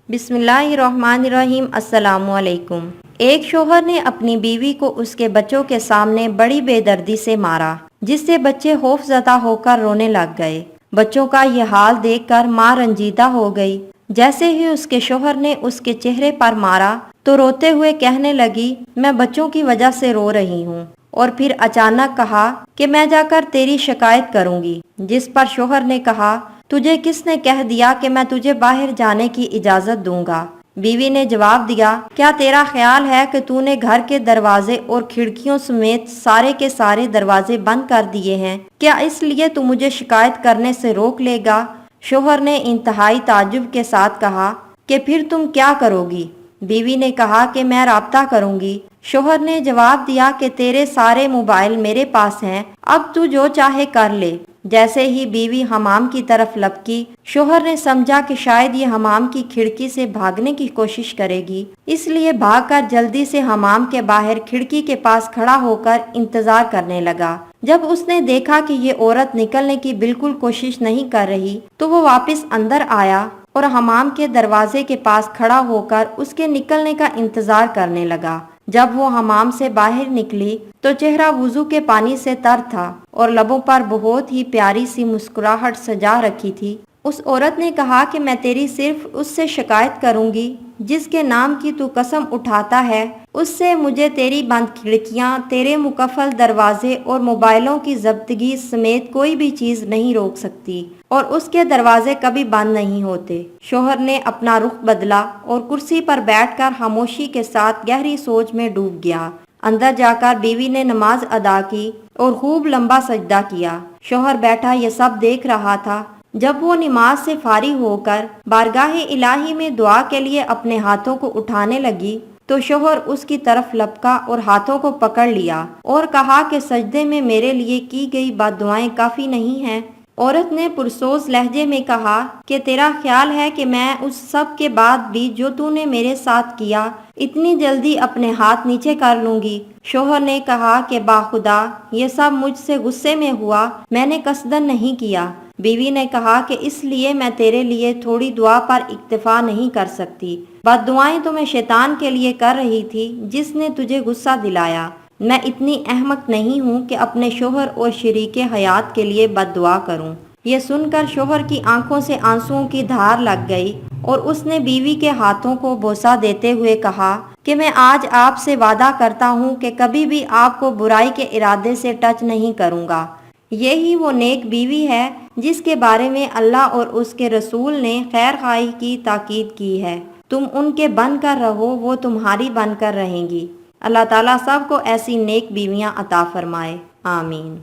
بسم اللہ الرحمن الرحیم۔ السلام علیکم۔ ایک شوہر نے اپنی بیوی کو اس کے بچوں کے سامنے بڑی بے دردی سے مارا، جس سے بچے خوف زدہ ہو کر رونے لگ گئے۔ بچوں کا یہ حال دیکھ کر ماں رنجیدہ ہو گئی۔ جیسے ہی اس کے شوہر نے اس کے چہرے پر مارا تو روتے ہوئے کہنے لگی، میں بچوں کی وجہ سے رو رہی ہوں۔ اور پھر اچانک کہا کہ میں جا کر تیری شکایت کروں گی، جس پر شوہر نے کہا، تجھے کس نے کہہ دیا کہ میں تجھے باہر جانے کی اجازت دوں گا؟ بیوی نے جواب دیا، کیا تیرا خیال ہے کہ تو نے گھر کے دروازے اور کھڑکیوں سمیت سارے کے سارے دروازے بند کر دیے ہیں؟ کیا اس لیے تو مجھے شکایت کرنے سے روک لے گا؟ شوہر نے انتہائی تعجب کے ساتھ کہا کہ پھر تم کیا کرو گی؟ بیوی نے کہا کہ میں رابطہ کروں گی۔ شوہر نے جواب دیا کہ تیرے سارے موبائل میرے پاس ہیں، اب تو جو چاہے کر لے۔ جیسے ہی بیوی حمام کی طرف لپکی، شوہر نے سمجھا کہ شاید یہ حمام کی کھڑکی سے بھاگنے کی کوشش کرے گی، اس لیے بھاگ کر جلدی سے حمام کے باہر کھڑکی کے پاس کھڑا ہو کر انتظار کرنے لگا۔ جب اس نے دیکھا کہ یہ عورت نکلنے کی بالکل کوشش نہیں کر رہی تو وہ واپس اندر آیا اور حمام کے دروازے کے پاس کھڑا ہو کر اس کے نکلنے کا انتظار کرنے لگا۔ جب وہ حمام سے باہر نکلی تو چہرہ وضو کے پانی سے تر تھا اور لبوں پر بہت ہی پیاری سی مسکراہٹ سجا رکھی تھی۔ اس عورت نے کہا کہ میں تیری صرف اس سے شکایت کروں گی جس کے نام کی تو قسم اٹھاتا ہے، اس سے مجھے تیری بند کھڑکیاں، تیرے مقفل دروازے اور موبائلوں کی ضبطگی سمیت کوئی بھی چیز نہیں روک سکتی، اور اس کے دروازے کبھی بند نہیں ہوتے۔ شوہر نے اپنا رخ بدلا اور کرسی پر بیٹھ کر خاموشی کے ساتھ گہری سوچ میں ڈوب گیا۔ اندر جا کر بیوی نے نماز ادا کی اور خوب لمبا سجدہ کیا۔ شوہر بیٹھا یہ سب دیکھ رہا تھا۔ جب وہ نماز سے فارغ ہو کر بارگاہ الہی میں دعا کے لیے اپنے ہاتھوں کو اٹھانے لگی تو شوہر اس کی طرف لپکا اور ہاتھوں کو پکڑ لیا اور کہا کہ سجدے میں میرے لیے کی گئی بد دعائیں کافی نہیں ہیں۔ عورت نے پرسوز لہجے میں کہا کہ تیرا خیال ہے کہ میں اس سب کے بعد بھی جو تو نے میرے ساتھ کیا اتنی جلدی اپنے ہاتھ نیچے کر لوں گی؟ شوہر نے کہا کہ باخدا یہ سب مجھ سے غصے میں ہوا، میں نے قصدن نہیں کیا۔ بیوی نے کہا کہ اس لیے میں تیرے لیے تھوڑی دعا پر اکتفا نہیں کر سکتی، بد دعائیں تو میں شیطان کے لیے کر رہی تھی جس نے تجھے غصہ دلایا۔ میں اتنی احمق نہیں ہوں کہ اپنے شوہر اور شریک حیات کے لیے بد دعا کروں۔ یہ سن کر شوہر کی آنکھوں سے آنسوؤں کی دھار لگ گئی اور اس نے بیوی کے ہاتھوں کو بوسہ دیتے ہوئے کہا کہ میں آج آپ سے وعدہ کرتا ہوں کہ کبھی بھی آپ کو برائی کے ارادے سے ٹچ نہیں کروں گا۔ یہی وہ نیک بیوی ہے جس کے بارے میں اللہ اور اس کے رسول نے خیر خواہی کی تاکید کی ہے۔ تم ان کے بن کر رہو، وہ تمہاری بن کر رہیں گی۔ اللہ تعالیٰ سب کو ایسی نیک بیویاں عطا فرمائے، آمین۔